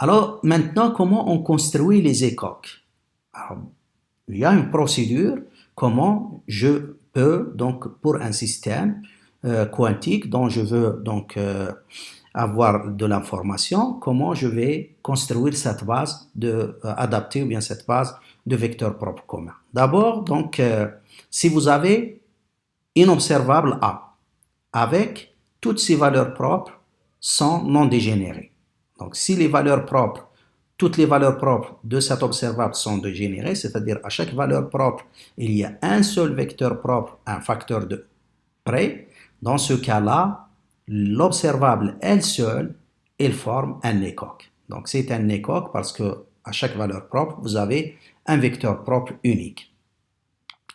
Alors maintenant, comment on construit les écoques? Alors, il y a une procédure, comment je peux, donc pour un système quantique dont je veux donc avoir de l'information, comment je vais construire cette base adaptée ou bien cette base de vecteurs propres communs. D'abord, donc, si vous avez une observable A avec toutes ses valeurs propres sont non dégénérées. Donc, si les valeurs propres, toutes les valeurs propres de cet observable sont dégénérées, c'est-à-dire à chaque valeur propre, il y a un seul vecteur propre, un facteur de près, dans ce cas-là, l'observable elle seule, elle forme un écoque. Donc, c'est un écoque parce que à chaque valeur propre, vous avez un vecteur propre unique.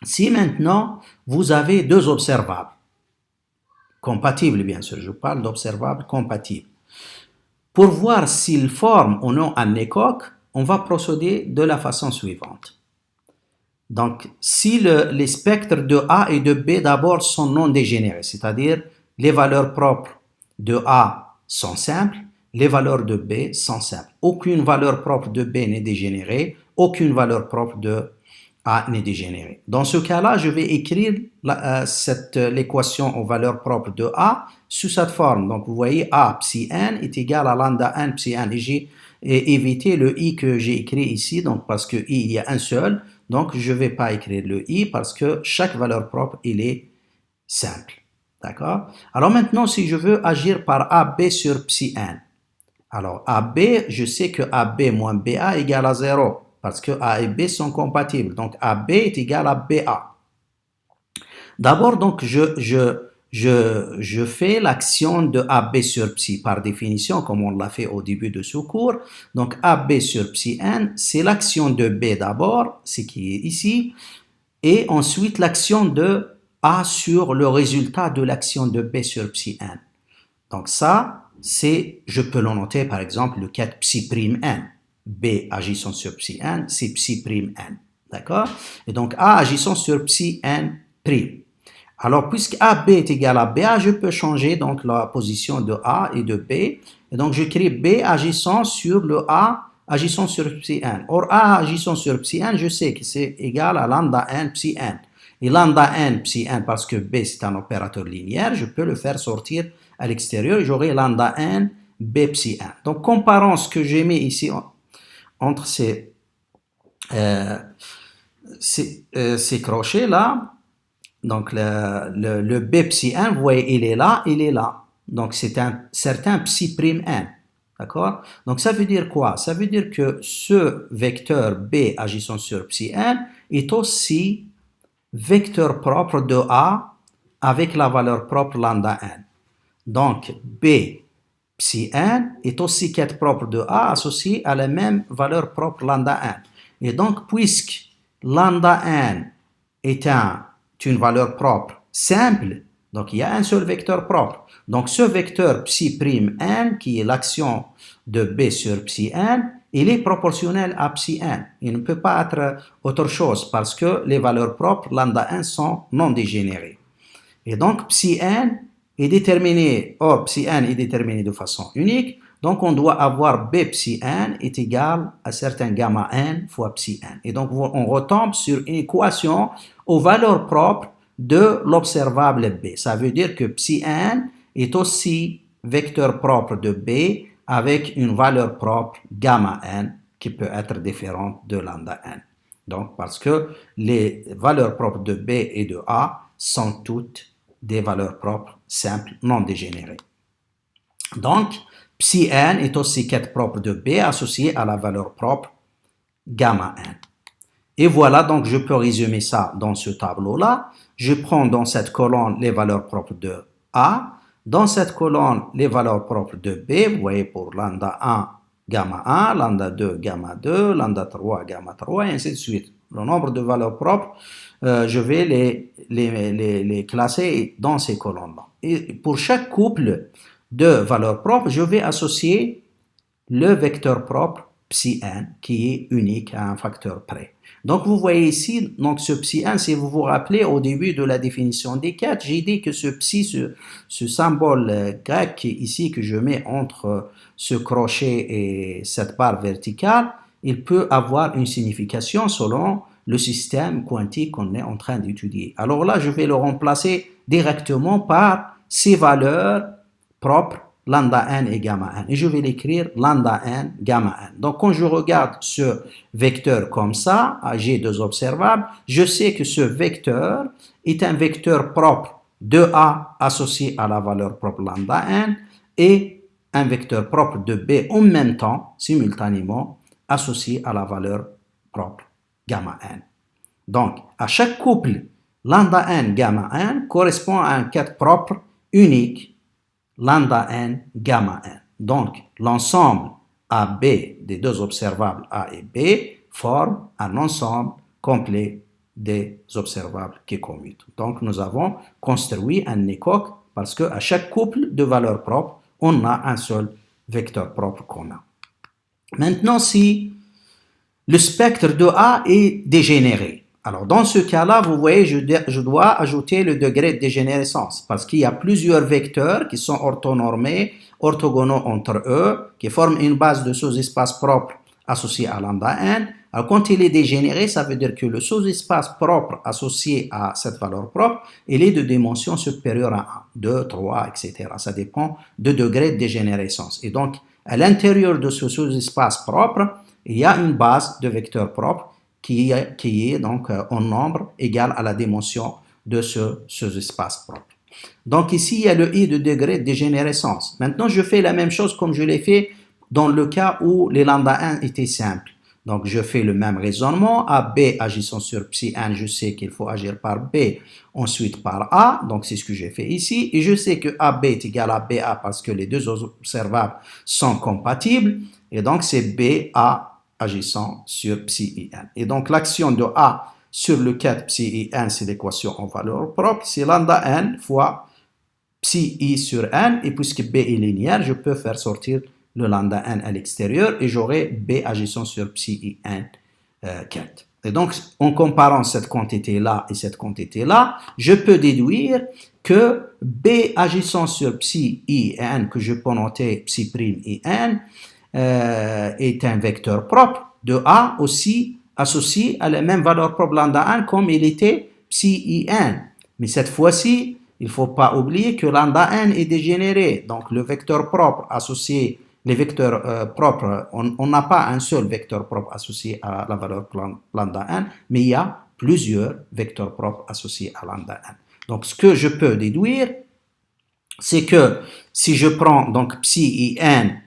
Si maintenant, vous avez deux observables, compatibles bien sûr, je parle d'observables compatibles. Pour voir s'ils forment ou non un écoque, on va procéder de la façon suivante. Donc, si les spectres de A et de B d'abord sont non dégénérés, c'est-à-dire les valeurs propres de A sont simples, les valeurs de B sont simples. Aucune valeur propre de B n'est dégénérée, aucune valeur propre de A n'est dégénérée. Dans ce cas-là, je vais écrire l'équation aux valeurs propres de A sous cette forme. Donc, vous voyez, A psi n est égal à lambda n psi n. Et j'ai évité le i que j'ai écrit ici, donc parce que i, il y a un seul. Donc, je ne vais pas écrire le i parce que chaque valeur propre, il est simple. D'accord? Alors maintenant, si je veux agir par AB sur psi n, alors AB, je sais que AB moins BA égale à 0 parce que A et B sont compatibles. Donc, AB est égal à BA. D'abord, donc, je fais l'action de AB sur psi par définition, comme on l'a fait au début de ce cours. Donc, AB sur psi n, c'est l'action de B d'abord, ce qui est ici, et ensuite l'action de A sur le résultat de l'action de B sur psi n. Donc ça, je peux le noter par exemple le 4 psi prime n. B agissant sur psi n, c'est psi prime n. D'accord? Et donc A agissant sur psi n prime. Alors, puisque AB est égal à BA, je peux changer donc la position de A et de B. Et donc, j'écris B agissant sur le A agissant sur psi n. Or, A agissant sur psi n, je sais que c'est égal à lambda n psi n. Et lambda n psi n, parce que B c'est un opérateur linéaire, je peux le faire sortir à l'extérieur et j'aurai lambda n B psi n. Donc, comparons ce que j'ai mis ici entre ces crochets-là. Donc, le B psi n, vous voyez, il est là, il est là. Donc, c'est un certain psi prime n. D'accord? Donc, ça veut dire quoi? Ça veut dire que ce vecteur B agissant sur psi n est aussi vecteur propre de A avec la valeur propre lambda n. Donc, B psi n est aussi quête propre de A associée à la même valeur propre lambda n. Et donc, puisque lambda n est une valeur propre simple, donc il y a un seul vecteur propre. Donc ce vecteur psi prime n, qui est l'action de B sur psi n, il est proportionnel à psi n. Il ne peut pas être autre chose parce que les valeurs propres lambda n sont non dégénérées. Et donc psi n est déterminé, or psi n est déterminé de façon unique, donc on doit avoir B psi n est égal à certain gamma n fois psi n. Et donc on retombe sur une équation aux valeurs propres de l'observable B. Ça veut dire que psi n est aussi vecteur propre de B avec une valeur propre gamma n qui peut être différente de lambda n. Donc parce que les valeurs propres de B et de A sont toutes des valeurs propres simples non dégénérées. Donc, psi n est aussi quête propre de B associée à la valeur propre gamma n. Et voilà, donc je peux résumer ça dans ce tableau-là. Je prends dans cette colonne les valeurs propres de A, dans cette colonne les valeurs propres de B, vous voyez pour lambda 1, gamma 1, lambda 2, gamma 2, lambda 3, gamma 3, et ainsi de suite. Le nombre de valeurs propres, je vais les classer dans ces colonnes-là. Et pour chaque couple de valeurs propres, je vais associer le vecteur propre psi n qui est unique à un facteur près. Donc vous voyez ici, donc ce psi n, si vous vous rappelez au début de la définition des quêtes, j'ai dit que ce psi, ce symbole grec ici que je mets entre ce crochet et cette barre verticale, il peut avoir une signification selon le système quantique qu'on est en train d'étudier. Alors là, je vais le remplacer directement par ces valeurs propres, lambda n et gamma n. Et je vais l'écrire lambda n, gamma n. Donc quand je regarde ce vecteur comme ça, j'ai deux observables, je sais que ce vecteur est un vecteur propre de A associé à la valeur propre lambda n et un vecteur propre de B en même temps, simultanément, associé à la valeur propre gamma n. Donc, à chaque couple lambda n, gamma n correspond à un quête propre unique lambda n, gamma n. Donc, l'ensemble AB des deux observables A et B forme un ensemble complet des observables qui commutent. Donc, nous avons construit un écoque parce qu'à chaque couple de valeurs propres, on a un seul vecteur propre qu'on a. Maintenant, si le spectre de A est dégénéré, alors dans ce cas-là, vous voyez, je dois ajouter le degré de dégénérescence parce qu'il y a plusieurs vecteurs qui sont orthonormés, orthogonaux entre eux, qui forment une base de sous-espace propre associé à lambda n. Alors quand il est dégénéré, ça veut dire que le sous-espace propre associé à cette valeur propre, il est de dimension supérieure à 1, 2, 3, etc. Ça dépend du degré de dégénérescence. Et donc, à l'intérieur de ce sous-espace propre, il y a une base de vecteurs propres qui est donc en nombre égal à la dimension de ce sous-espace propre. Donc ici, il y a le i de degré de dégénérescence. Maintenant, je fais la même chose comme je l'ai fait dans le cas où les lambda 1 étaient simples. Donc, je fais le même raisonnement. AB agissant sur psi n, je sais qu'il faut agir par B, ensuite par A. Donc, c'est ce que j'ai fait ici. Et je sais que AB est égal à BA parce que les deux observables sont compatibles. Et donc, c'est BA agissant sur psi n. Et donc, l'action de A sur le 4 psi n, c'est l'équation en valeur propre. C'est lambda n fois psi i sur n. Et puisque B est linéaire, je peux faire sortir le lambda n à l'extérieur et j'aurai B agissant sur psi i n 4. Et donc, en comparant cette quantité-là et cette quantité-là, je peux déduire que B agissant sur psi i n, que je peux noter psi prime i n, est un vecteur propre de A aussi associé à la même valeur propre lambda n comme il était psi i n. Mais cette fois-ci, il ne faut pas oublier que lambda n est dégénéré. Donc, le vecteur propre associé les vecteurs propres, on n'a pas un seul vecteur propre associé à la valeur lambda n, mais il y a plusieurs vecteurs propres associés à lambda n. Donc, ce que je peux déduire, c'est que si je prends donc psi i n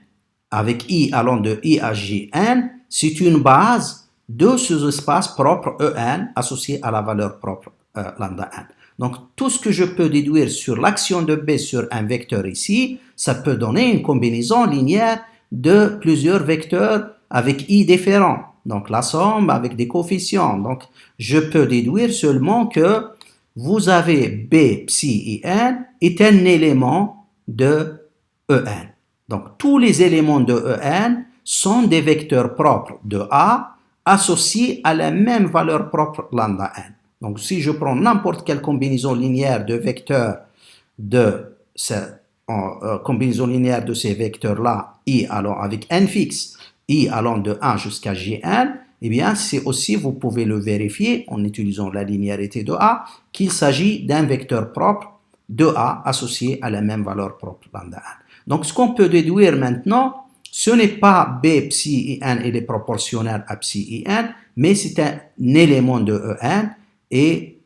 avec i allant de i à jn, c'est une base de sous-espace propre en associé à la valeur propre lambda n. Donc, tout ce que je peux déduire sur l'action de B sur un vecteur ici, ça peut donner une combinaison linéaire de plusieurs vecteurs avec i différents. Donc, la somme avec des coefficients. Donc, je peux déduire seulement que vous avez B psi n est un élément de En. Donc, tous les éléments de En sont des vecteurs propres de A associés à la même valeur propre lambda n. Donc, si je prends n'importe quelle combinaison linéaire de vecteurs de combinaison linéaire de ces vecteurs-là, i allant avec n fixe, i allant de 1 jusqu'à jn, eh bien, c'est aussi, vous pouvez le vérifier en utilisant la linéarité de A, qu'il s'agit d'un vecteur propre de A associé à la même valeur propre lambda n. Donc, ce qu'on peut déduire maintenant, ce n'est pas B psi n, il est proportionnel à psi n, mais c'est un élément de En et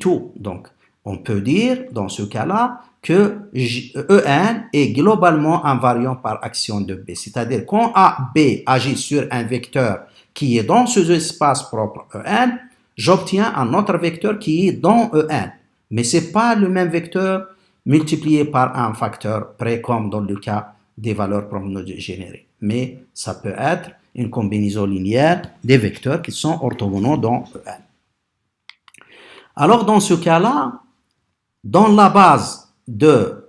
tout. Donc, on peut dire dans ce cas-là que En est globalement invariant par action de B. C'est-à-dire quand AB agit sur un vecteur qui est dans ce espace propre En, j'obtiens un autre vecteur qui est dans En. Mais ce n'est pas le même vecteur multiplié par un facteur près comme dans le cas des valeurs propres générées. Mais ça peut être une combinaison linéaire des vecteurs qui sont orthogonaux dans En. Alors, dans ce cas-là, dans la base de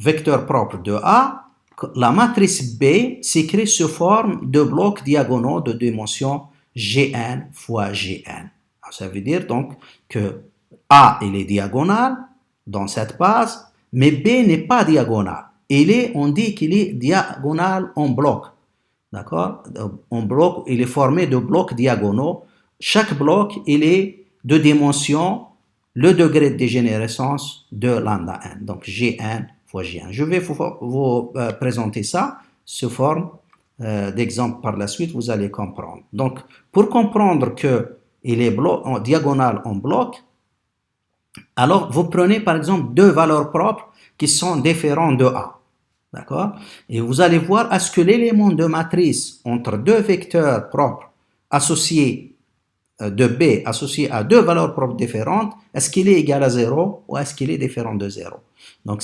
vecteurs propres de A, La matrice B s'écrit sous forme de blocs diagonaux de dimension Gn fois Gn. Ça veut dire donc que A il est diagonal dans cette base, mais B n'est pas diagonal. On dit qu'il est diagonal en bloc. D'accord? En bloc, il est formé de blocs diagonaux. Chaque bloc, il est de dimension le degré de dégénérescence de lambda n. Donc Gn fois Gn. Je vais vous présenter ça sous forme d'exemple par la suite, vous allez comprendre. Donc, pour comprendre qu'il est diagonal en bloc, alors vous prenez par exemple deux valeurs propres qui sont différentes de A. D'accord? Et vous allez voir, est-ce que l'élément de matrice entre deux vecteurs propres associés de B associé à deux valeurs propres différentes, est-ce qu'il est égal à 0 ou est-ce qu'il est différent de 0? Donc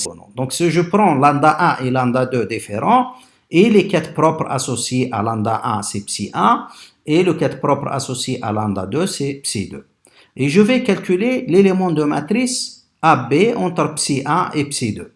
si je prends lambda 1 et lambda 2 différents, et les quêtes propres associées à lambda 1 c'est psi 1, et le quête propre associé à lambda 2 c'est psi 2. Et je vais calculer l'élément de matrice AB entre psi 1 et psi 2.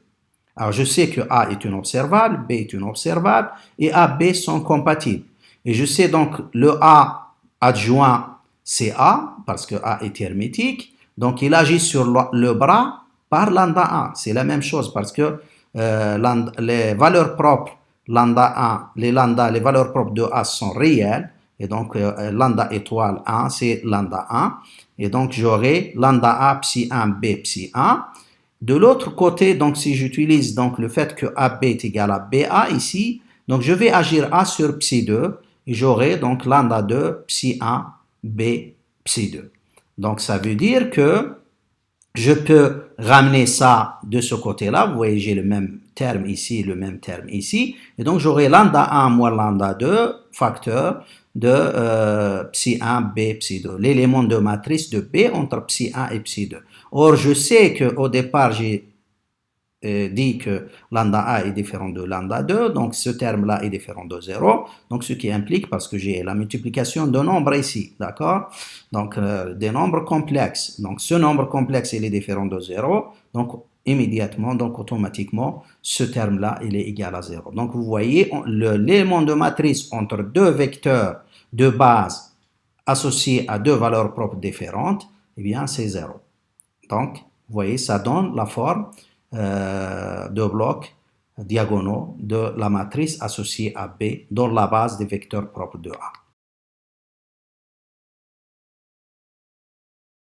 Alors je sais que A est une observable, B est une observable, et A, B sont compatibles. Et je sais donc le A adjoint c'est A, parce que A est hermétique, donc il agit sur le bras par lambda 1. C'est la même chose parce que les valeurs propres lambda 1, les valeurs propres de A sont réelles, et donc lambda étoile 1, c'est lambda 1, et donc j'aurai lambda A psi 1, B psi 1. De l'autre côté, donc si j'utilise donc le fait que AB est égal à BA ici, donc je vais agir A sur psi 2, et j'aurai donc lambda 2 psi 1, B psi 2. Donc ça veut dire que je peux ramener ça de ce côté-là. Vous voyez, j'ai le même terme ici, le même terme ici. Et donc j'aurai lambda 1 moins lambda 2, facteur de psi 1, B, psi 2. L'élément de matrice de B entre psi 1 et psi 2. Or, je sais qu'au départ, j'ai dit que lambda A est différent de lambda 2, donc ce terme-là est différent de 0, donc ce qui implique, parce que j'ai la multiplication de nombres ici, d'accord? Donc des nombres complexes, donc ce nombre complexe il est différent de 0, donc immédiatement, donc automatiquement, ce terme-là il est égal à 0. Donc vous voyez, l'élément de matrice entre deux vecteurs de base associés à deux valeurs propres différentes, eh bien c'est 0. Donc, vous voyez, ça donne la forme de blocs diagonaux de la matrice associée à B dans la base des vecteurs propres de A.